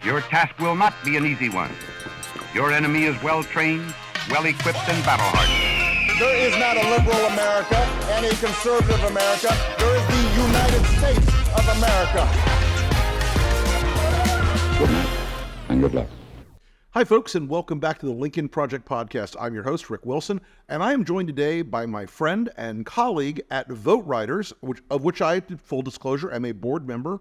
Your task will not be an easy one. Your enemy is well-trained, well-equipped, and battle-hardened. There is not a liberal America and a conservative America. There is the United States of America. Good night and good luck. Hi, folks, and welcome back to the Lincoln Project Podcast. I'm your host, Rick Wilson, and I am joined today by my friend and colleague at VoteRiders, of which I, full disclosure, am a board member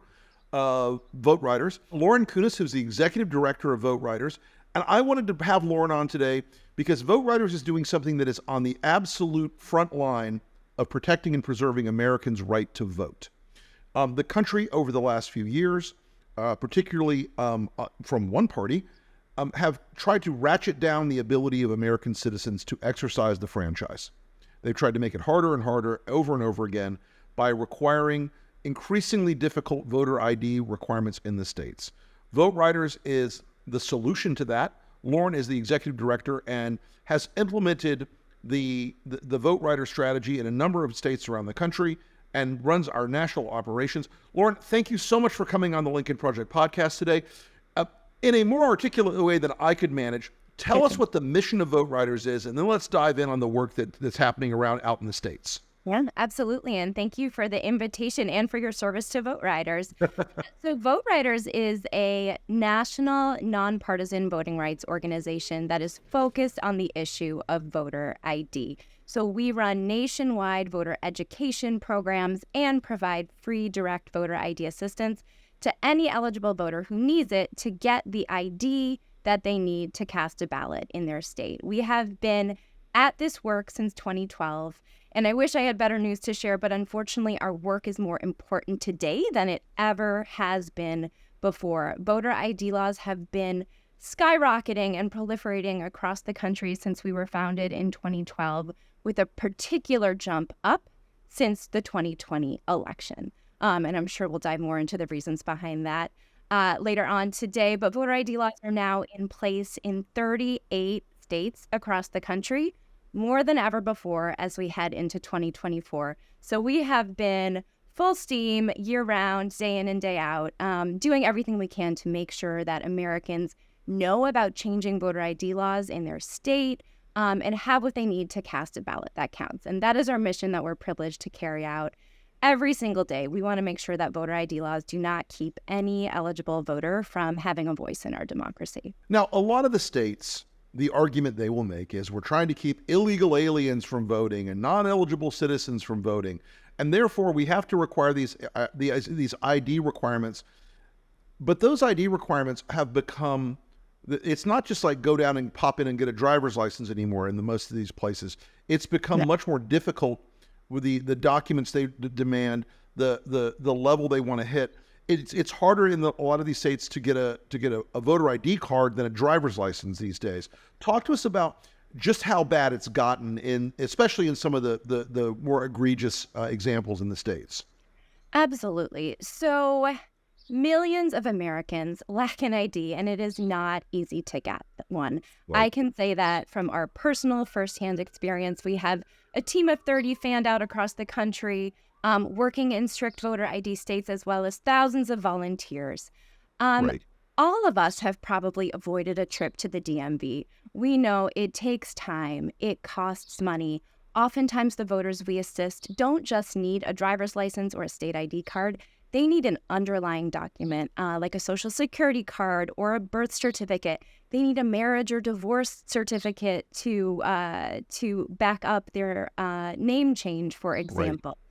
of VoteRiders, Lauren Kunis, who's the Executive Director of VoteRiders. And I wanted to have Lauren on today because VoteRiders is doing something that is on the absolute front line of protecting and preserving Americans' right to vote. The country over the last few years, particularly from one party, have tried to ratchet down the ability of American citizens to exercise the franchise. They've tried to make it harder and harder over and over again by requiring increasingly difficult voter ID requirements in the states. VoteRiders is the solution to that. Lauren is the executive director and has implemented the VoteRider strategy in a number of states around the country and runs our national operations. Lauren, thank you so much for coming on the Lincoln Project Podcast today. In a more articulate way than I could manage, tell us what the mission of VoteRiders is, and then let's dive in on the work that's happening out in the states. Yeah, absolutely. And thank you for the invitation and for your service to VoteRiders. So VoteRiders is a national nonpartisan voting rights organization that is focused on the issue of voter ID. So we run nationwide voter education programs and provide free direct voter ID assistance to any eligible voter who needs it to get the ID that they need to cast a ballot in their state. We have been at this work since 2012, and I wish I had better news to share, but unfortunately our work is more important today than it ever has been before. Voter ID laws have been skyrocketing and proliferating across the country since we were founded in 2012, with a particular jump up since the 2020 election. And I'm sure we'll dive more into the reasons behind that later on today. But voter ID laws are now in place in 38 states across the country, more than ever before as we head into 2024. So we have been full steam year-round, day in and day out, doing everything we can to make sure that Americans know about changing voter ID laws in their state and have what they need to cast a ballot that counts. And that is our mission that we're privileged to carry out every single day. We want to make sure that voter ID laws do not keep any eligible voter from having a voice in our democracy. Now, a lot of the states, the argument they will make is we're trying to keep illegal aliens from voting and non-eligible citizens from voting, and therefore we have to require these ID requirements. But those ID requirements have become, it's not just like go down and pop in and get a driver's license anymore in most of these places. It's become much more difficult with the documents they demand, the level they want to hit. It's harder in a lot of these states to get a voter ID card than a driver's license these days. Talk to us about just how bad it's gotten especially in some of the more egregious examples in the states. Absolutely. So millions of Americans lack an ID, and it is not easy to get one. Right. I can say that from our personal firsthand experience. We have a team of 30 fanned out across the country, working in strict voter ID states, as well as thousands of volunteers. Right. All of us have probably avoided a trip to the DMV. We know it takes time, it costs money. Oftentimes the voters we assist don't just need a driver's license or a state ID card. They need an underlying document, like a social security card or a birth certificate. They need a marriage or divorce certificate to back up their name change, for example. Right.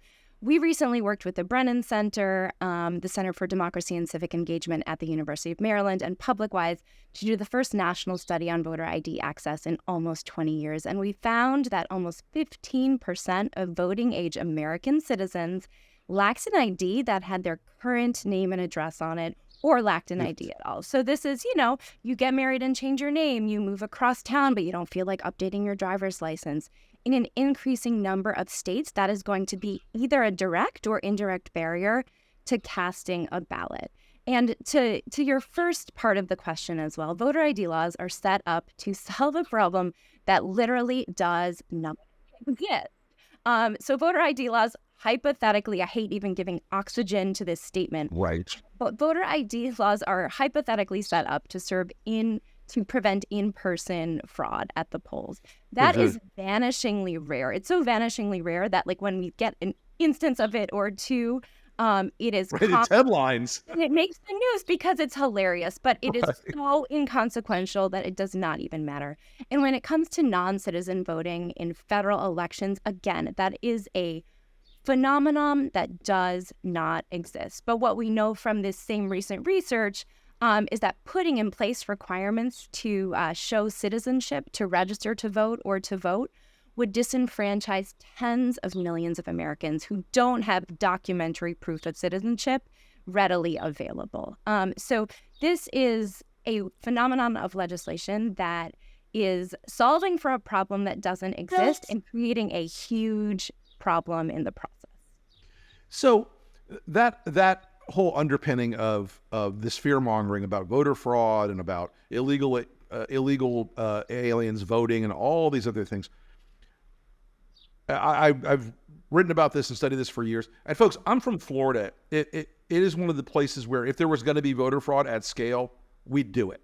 We recently worked with the Brennan Center, the Center for Democracy and Civic Engagement at the University of Maryland, and PublicWise to do the first national study on voter ID access in almost 20 years. And we found that almost 15% of voting age American citizens lacked an ID that had their current name and address on it, or lacked an ID at all. So this is, you get married and change your name, you move across town, but you don't feel like updating your driver's license. In an increasing number of states, that is going to be either a direct or indirect barrier to casting a ballot. And to your first part of the question as well, voter ID laws are set up to solve a problem that literally does not exist. So voter ID laws hypothetically, I hate even giving oxygen to this statement, Right. but voter ID laws are hypothetically set up to prevent in-person fraud at the polls. That is vanishingly rare. It's so vanishingly rare that like when we get an instance of it or two, it is Right, it's headlines. and it makes the news because it's hilarious, but it is so inconsequential that it does not even matter. And when it comes to non-citizen voting in federal elections, again, that is a phenomenon that does not exist. But what we know from this same recent research is that putting in place requirements to show citizenship, to register to vote or to vote, would disenfranchise tens of millions of Americans who don't have documentary proof of citizenship readily available. So this is a phenomenon of legislation that is solving for a problem that doesn't exist and creating a huge problem in the process. So that whole underpinning of this fear mongering about voter fraud and about illegal aliens voting and all these other things, I've written about this and studied this for years. And folks, I'm from Florida. It is one of the places where if there was going to be voter fraud at scale, we'd do it,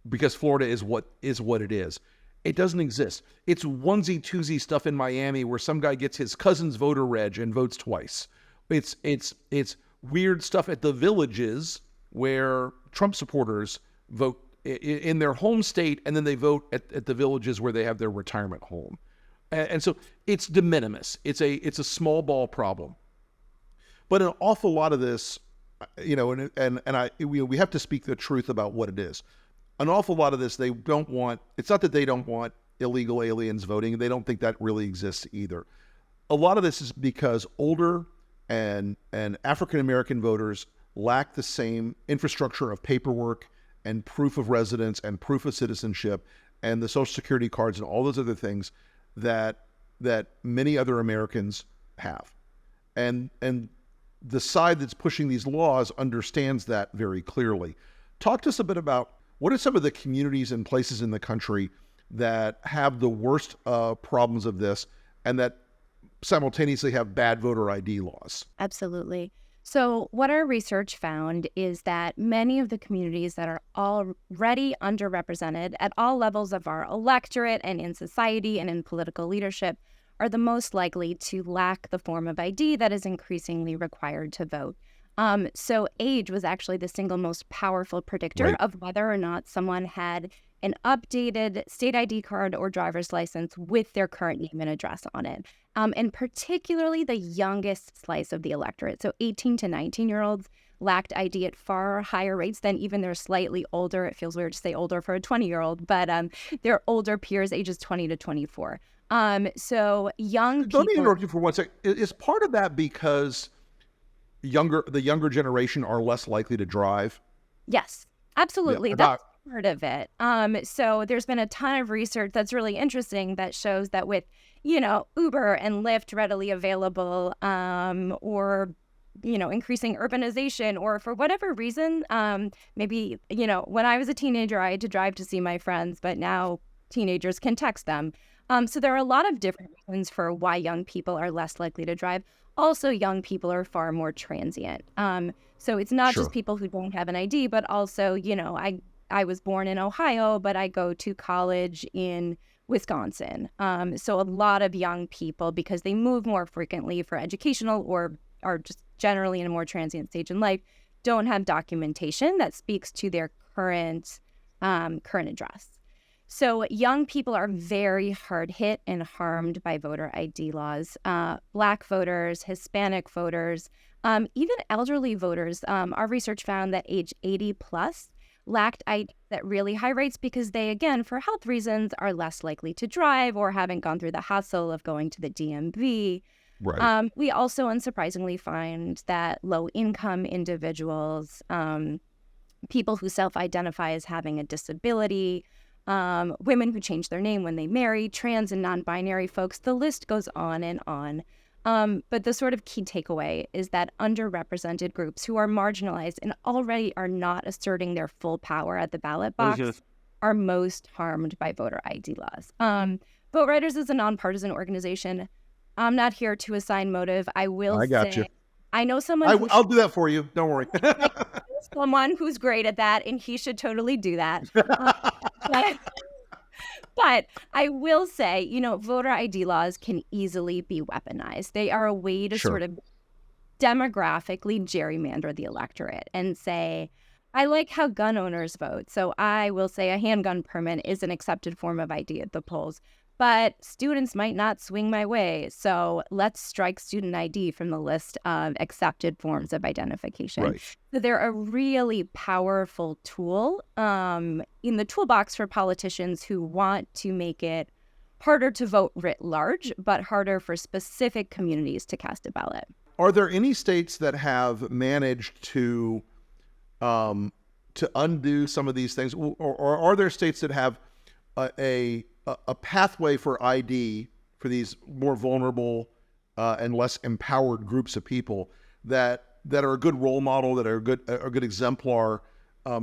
because Florida is what it is. It doesn't exist. It's onesie twosie stuff in Miami where some guy gets his cousin's voter reg and votes twice. It's weird stuff at the Villages where Trump supporters vote in their home state and then they vote at the Villages where they have their retirement home. And so it's de minimis. It's a small ball problem. But an awful lot of this, we have to speak the truth about what it is. An awful lot of this, it's not that they don't want illegal aliens voting. They don't think that really exists either. A lot of this is because older and African-American voters lack the same infrastructure of paperwork and proof of residence and proof of citizenship and the Social Security cards and all those other things that many other Americans have. And the side that's pushing these laws understands that very clearly. Talk to us a bit about what are some of the communities and places in the country that have the worst problems of this and that simultaneously have bad voter ID laws? Absolutely. So what our research found is that many of the communities that are already underrepresented at all levels of our electorate and in society and in political leadership are the most likely to lack the form of ID that is increasingly required to vote. So age was actually the single most powerful predictor of whether or not someone had an updated state ID card or driver's license with their current name and address on it. And particularly the youngest slice of the electorate. So 18 to 19-year-olds lacked ID at far higher rates than even their slightly older, it feels weird to say older for a 20-year-old, but their older peers ages 20 to 24. So young people... Let me interrupt you for 1 second. Is part of that because the younger generation are less likely to drive? Yes, absolutely. Yeah, That's part of it. So there's been a ton of research that's really interesting that shows that with, Uber and Lyft readily available, or, increasing urbanization, or for whatever reason, maybe, when I was a teenager, I had to drive to see my friends, but now teenagers can text them. So there are a lot of different reasons for why young people are less likely to drive. Also, young people are far more transient. So it's not just people who don't have an ID, but also, I was born in Ohio, but I go to college in Wisconsin. So a lot of young people, because they move more frequently for educational or are just generally in a more transient stage in life, don't have documentation that speaks to their current address. So young people are very hard hit and harmed by voter ID laws. Black voters, Hispanic voters, even elderly voters. Our research found that age 80 plus lacked ID at really high rates because they, again, for health reasons, are less likely to drive or haven't gone through the hassle of going to the DMV. Right. We also, unsurprisingly, find that low-income individuals, people who self-identify as having a disability, women who change their name when they marry, trans and non-binary folks, the list goes on and on. But the sort of key takeaway is that underrepresented groups who are marginalized and already are not asserting their full power at the ballot box are most harmed by voter ID laws. VoteRiders is a nonpartisan organization. I'm not here to assign motive. I will I got say, you. I know someone. I'll do that for you. Don't worry. Someone who's great at that, and he should totally do that. But, but I will say, voter ID laws can easily be weaponized. They are a way to Sure. sort of demographically gerrymander the electorate and say, I like how gun owners vote. So I will say a handgun permit is an accepted form of ID at the polls. But students might not swing my way. So let's strike student ID from the list of accepted forms of identification. Right. So they're a really powerful tool in the toolbox for politicians who want to make it harder to vote writ large, but harder for specific communities to cast a ballot. Are there any states that have managed to undo some of these things, or are there states that have a pathway for ID for these more vulnerable and less empowered groups of people that are a good role model, that are a good exemplar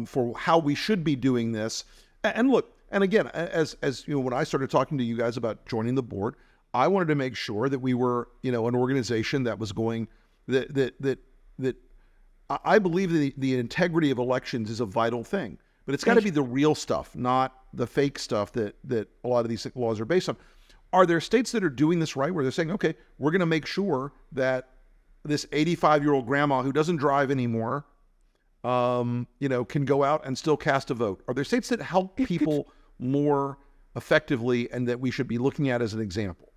for how we should be doing this? And look, and again, as when I started talking to you guys about joining the board, I wanted to make sure that we were, an organization that was going that I believe the integrity of elections is a vital thing, but it's got to be the real stuff, not the fake stuff that a lot of these laws are based on. Are there states that are doing this right, where they're saying, okay, we're going to make sure that this 85-year-old grandma who doesn't drive anymore, can go out and still cast a vote? Are there states that help people more effectively and that we should be looking at as an example?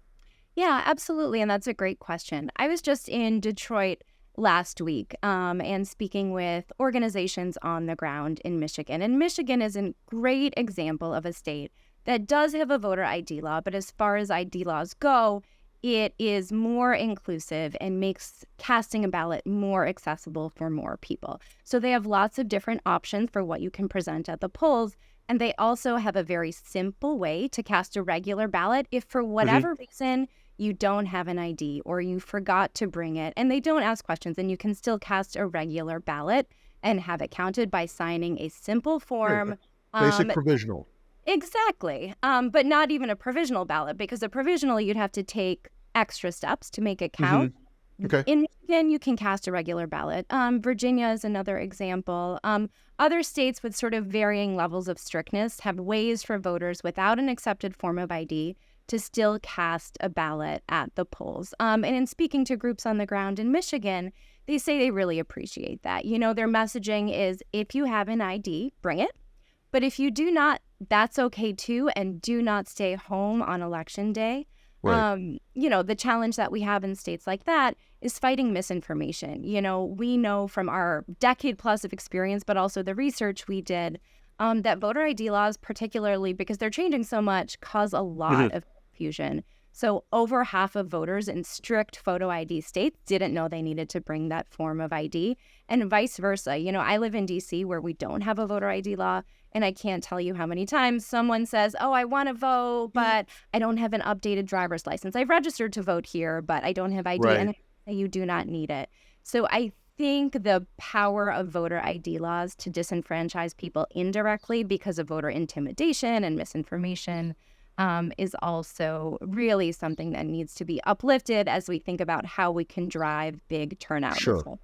Yeah, absolutely. And that's a great question. I was just in Detroit last week and speaking with organizations on the ground in Michigan. And Michigan is a great example of a state that does have a voter ID law, but as far as ID laws go, it is more inclusive and makes casting a ballot more accessible for more people. So they have lots of different options for what you can present at the polls. And they also have a very simple way to cast a regular ballot if for whatever reason you don't have an ID or you forgot to bring it, and they don't ask questions, and you can still cast a regular ballot and have it counted by signing a simple form. Basic provisional. Exactly. But not even a provisional ballot, because a provisional, you'd have to take extra steps to make it count. Okay. In Michigan, you can cast a regular ballot. Virginia is another example. Other states with sort of varying levels of strictness have ways for voters without an accepted form of ID to still cast a ballot at the polls. And in speaking to groups on the ground in Michigan, they say they really appreciate that. Their messaging is, if you have an ID, bring it. But if you do not, that's okay too. And do not stay home on election day. Right. The challenge that we have in states like that is fighting misinformation. We know from our decade plus of experience, but also the research we did, that voter ID laws, particularly because they're changing so much, cause a lot of confusion. So over half of voters in strict photo ID states didn't know they needed to bring that form of ID, and vice versa. I live in DC where we don't have a voter ID law, and I can't tell you how many times someone says, oh, I want to vote, but I don't have an updated driver's license. I've registered to vote here, but I don't have ID, Right. and you do not need it. So I think the power of voter ID laws to disenfranchise people indirectly because of voter intimidation and misinformation is also really something that needs to be uplifted as we think about how we can drive big turnout. Sure.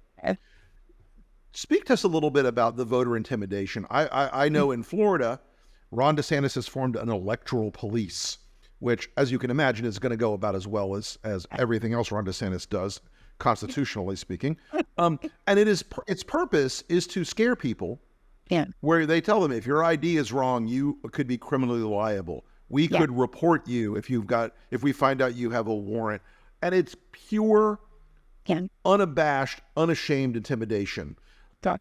Speak to us a little bit about the voter intimidation. I know in Florida, Ron DeSantis has formed an electoral police, which, as you can imagine, is going to go about as well as everything else Ron DeSantis does, constitutionally speaking. And its purpose is to scare people. Yeah. Where they tell them, if your ID is wrong, you could be criminally liable. We could report you if we find out you have a warrant. And it's pure, unabashed, unashamed intimidation.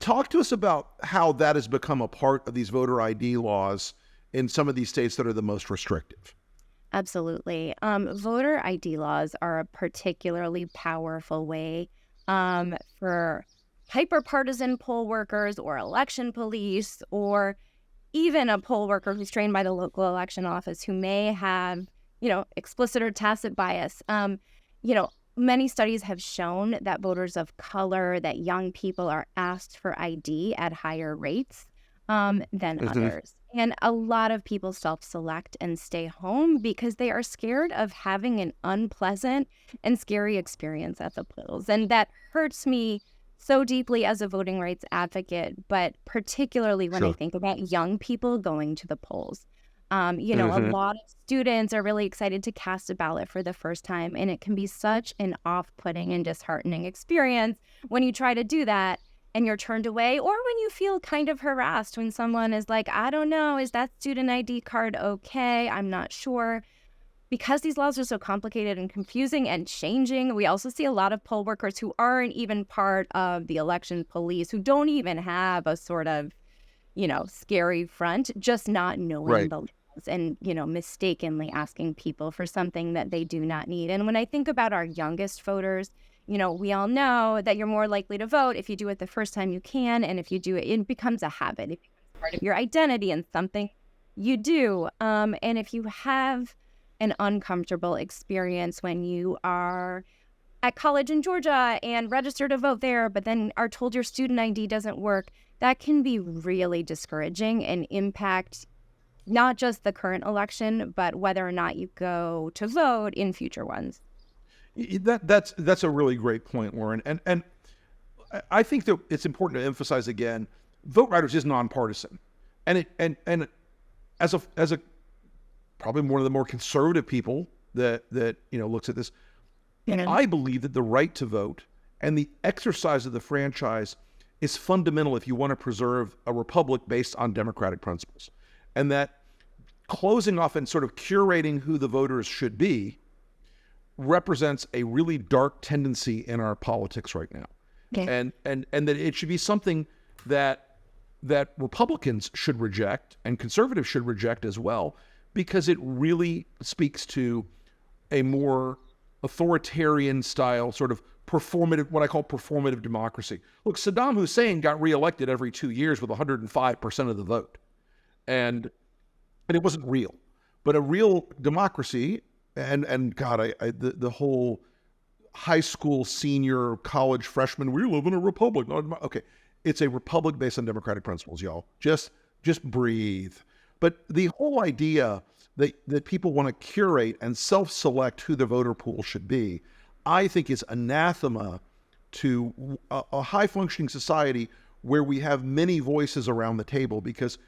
Talk to us about how that has become a part of these voter ID laws in some of these states that are the most restrictive. Absolutely. Voter ID laws are a particularly powerful way for hyper-partisan poll workers or election police, or even a poll worker who's trained by the local election office who may have, explicit or tacit bias. Many studies have shown that voters of color, that young people are asked for ID at higher rates. than others. And a lot of people self-select and stay home because they are scared of having an unpleasant and scary experience at the polls. And that hurts me so deeply as a voting rights advocate, but particularly when I think about young people going to the polls. A lot of students are really excited to cast a ballot for the first time, and it can be such an off-putting and disheartening experience when you try to do that and you're turned away, or when you feel kind of harassed when someone is like, I don't know, is that student ID card okay? I'm not sure. Because these laws are so complicated and confusing and changing, we also see a lot of poll workers who aren't even part of the election police, who don't even have a sort of, scary front, just not knowing the laws and, mistakenly asking people for something that they do not need. And when I think about our youngest voters, we all know that you're more likely to vote if you do it the first time you can. And if you do it, it becomes a habit. It becomes part of your identity and something you do. And if you have an uncomfortable experience when you are at college in Georgia and register to vote there, but then are told your student ID doesn't work, that can be really discouraging and impact not just the current election, but whether or not you go to vote in future ones. That's a really great point, Lauren. And I think that it's important to emphasize again, VoteRiders is nonpartisan. And as a probably one of the more conservative people that looks at this, I believe that the right to vote and the exercise of the franchise is fundamental if you want to preserve a republic based on democratic principles. And that closing off and sort of curating who the voters should be represents a really dark tendency in our politics right now. Okay. And that it should be something that Republicans should reject and conservatives should reject as well, because it really speaks to a more authoritarian style, sort of performative, what I call performative democracy. Look, Saddam Hussein got reelected every 2 years with 105% of the vote. And it wasn't real. But a real democracy, and God, the whole high school, senior, college, freshman, we live in a republic. Okay, it's a republic based on democratic principles, y'all. Just breathe. But the whole idea that people want to curate and self-select who the voter pool should be, I think is anathema to a high-functioning society where we have many voices around the table, because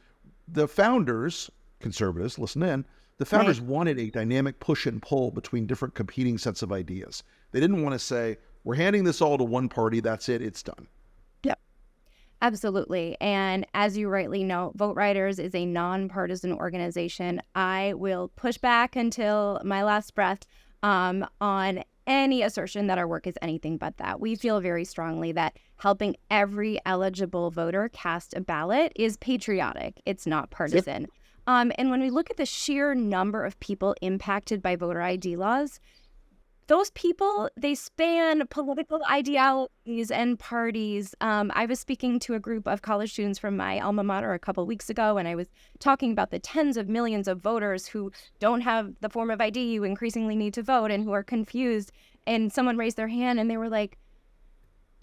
the founders, conservatives, listen in, the founders wanted a dynamic push and pull between different competing sets of ideas. They didn't want to say, we're handing this all to one party, that's it, it's done. Absolutely. And as you rightly know, VoteRiders is a nonpartisan organization. I will push back until my last breath on any assertion that our work is anything but that. We feel very strongly that helping every eligible voter cast a ballot is patriotic. It's not partisan. Yep. And when we look at the sheer number of people impacted by voter ID laws, those people, they span political ideologies and parties. I was speaking to a group of college students from my alma mater a couple weeks ago, and I was talking about the tens of millions of voters who don't have the form of ID you increasingly need to vote and who are confused. And someone raised their hand and they were like,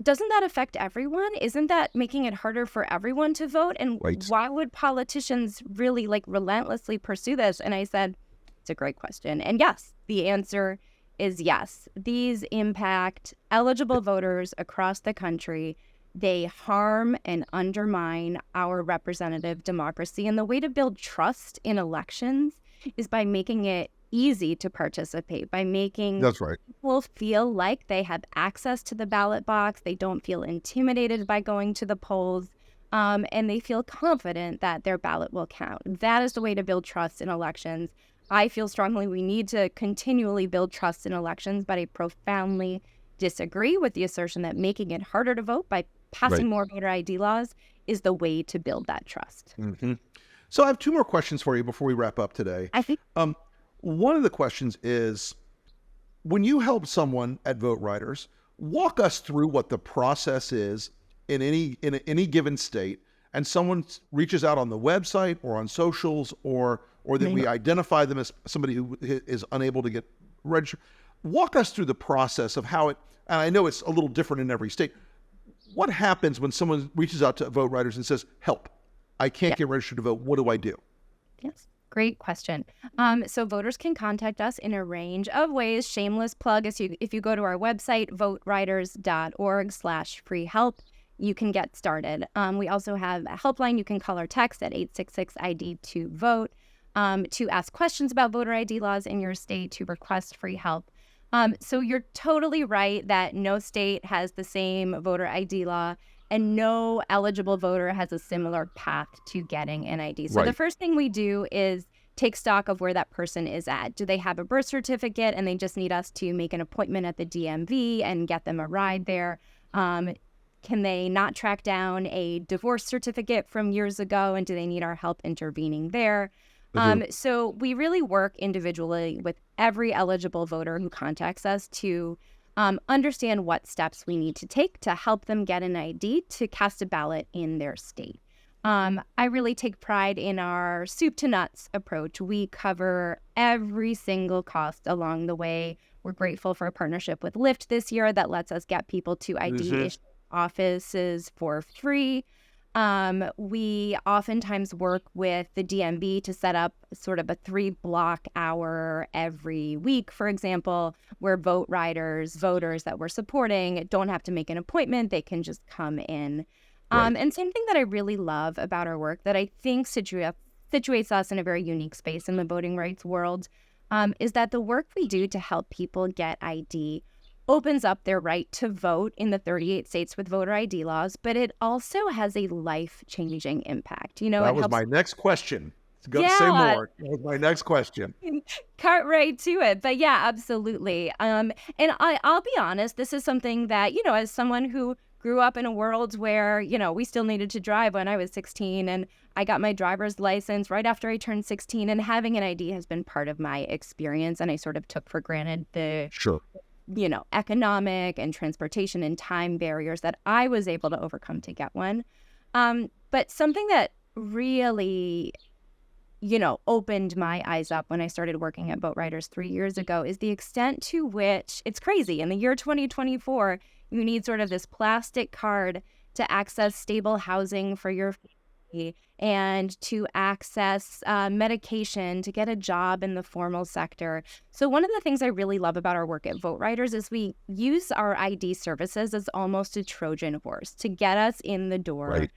doesn't that affect everyone? Isn't that making it harder for everyone to vote? And why would politicians really relentlessly pursue this? And I said, it's a great question. And yes, the answer is yes. These impact eligible voters across the country. They harm and undermine our representative democracy. And the way to build trust in elections is by making it easy to participate, by making people feel like they have access to the ballot box. They don't feel intimidated by going to the polls, and they feel confident that their ballot will count. That is the way to build trust in elections. I feel strongly we need to continually build trust in elections, but I profoundly disagree with the assertion that making it harder to vote by passing more voter ID laws is the way to build that trust. Mm-hmm. So I have two more questions for you before we wrap up today. I think one of the questions is, when you help someone at VoteRiders, walk us through what the process is in any given state, and someone reaches out on the website or on socials, or that we identify them as somebody who is unable to get registered. Walk us through the process of how it, and I know it's a little different in every state. What happens when someone reaches out to VoteRiders and says, help? I can't get registered to vote. What do I do? Yes. Great question. So voters can contact us in a range of ways. Shameless plug. If you go to our website, voteriders.org/free help, you can get started. We also have a helpline. You can call or text at 866-ID2-VOTE to ask questions about voter ID laws in your state, to request free help. So you're totally right that no state has the same voter ID law, and no eligible voter has a similar path to getting an ID. So the first thing we do is take stock of where that person is at. Do they have a birth certificate and they just need us to make an appointment at the DMV and get them a ride there? Can they not track down a divorce certificate from years ago, and do they need our help intervening there? So we really work individually with every eligible voter who contacts us to understand what steps we need to take to help them get an ID to cast a ballot in their state. I really take pride in our soup to nuts approach. We cover every single cost along the way. We're grateful for a partnership with Lyft this year that lets us get people to ID offices for free. We oftentimes work with the DMV to set up sort of a 3-block hour every week, for example, where voters that we're supporting don't have to make an appointment. They can just come in. And same thing that I really love about our work that I think situates us in a very unique space in the voting rights world is that the work we do to help people get ID opens up their right to vote in the 38 states with voter ID laws, but it also has a life-changing impact. That was my next question. Say more. That was my next question. Cut right to it. But yeah, absolutely. And I'll be honest, this is something that, as someone who grew up in a world where, we still needed to drive when I was 16, and I got my driver's license right after I turned 16, and having an ID has been part of my experience, and I sort of took for granted the economic and transportation and time barriers that I was able to overcome to get one. But something that really, opened my eyes up when I started working at VoteRiders 3 years ago is the extent to which it's crazy. In the year 2024, you need sort of this plastic card to access stable housing for your family and to access medication, to get a job in the formal sector. So one of the things I really love about our work at VoteRiders is we use our ID services as almost a Trojan horse to get us in the door,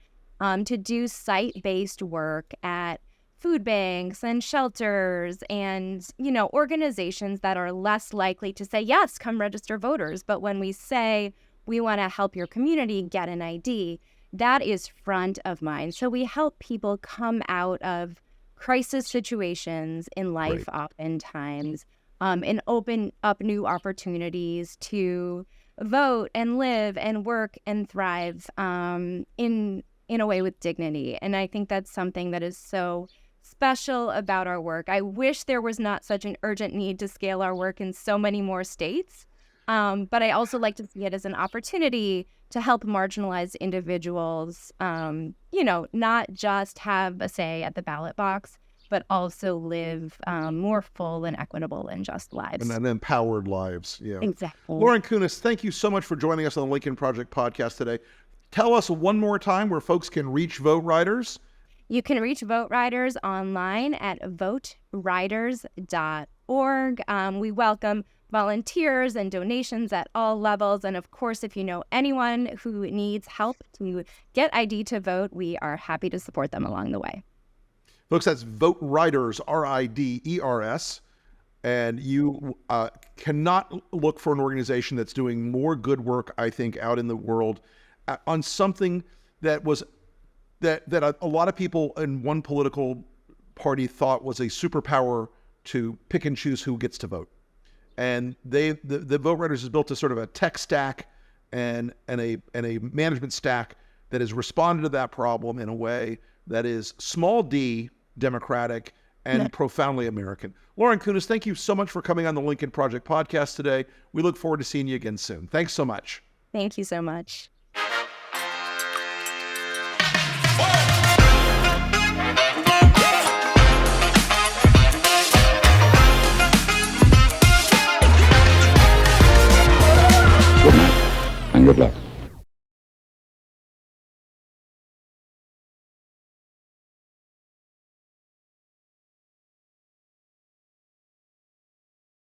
to do site-based work at food banks and shelters and, organizations that are less likely to say, yes, come register voters. But when we say we want to help your community get an ID, that is front of mind. So we help people come out of crisis situations in life oftentimes and open up new opportunities to vote and live and work and thrive in a way with dignity. And I think that's something that is so special about our work. I wish there was not such an urgent need to scale our work in so many more states. But I also like to see it as an opportunity to help marginalized individuals, not just have a say at the ballot box, but also live more full and equitable and just lives. And empowered lives. Yeah. Exactly. Lauren Kunis, thank you so much for joining us on the Lincoln Project podcast today. Tell us one more time where folks can reach VoteRiders. You can reach VoteRiders online at voteriders.org. We welcome volunteers and donations at all levels. And of course, if you know anyone who needs help to get ID to vote, we are happy to support them along the way. Folks, that's VoteRiders, RIDERS. And you cannot look for an organization that's doing more good work, I think, out in the world on something that was that a lot of people in one political party thought was a superpower to pick and choose who gets to vote. And the VoteRiders has built a sort of a tech stack and a management stack that has responded to that problem in a way that is small d democratic and profoundly American. Lauren Kunis, thank you so much for coming on the Lincoln Project podcast today. We look forward to seeing you again soon. Thanks so much. Thank you so much. Good night and good luck.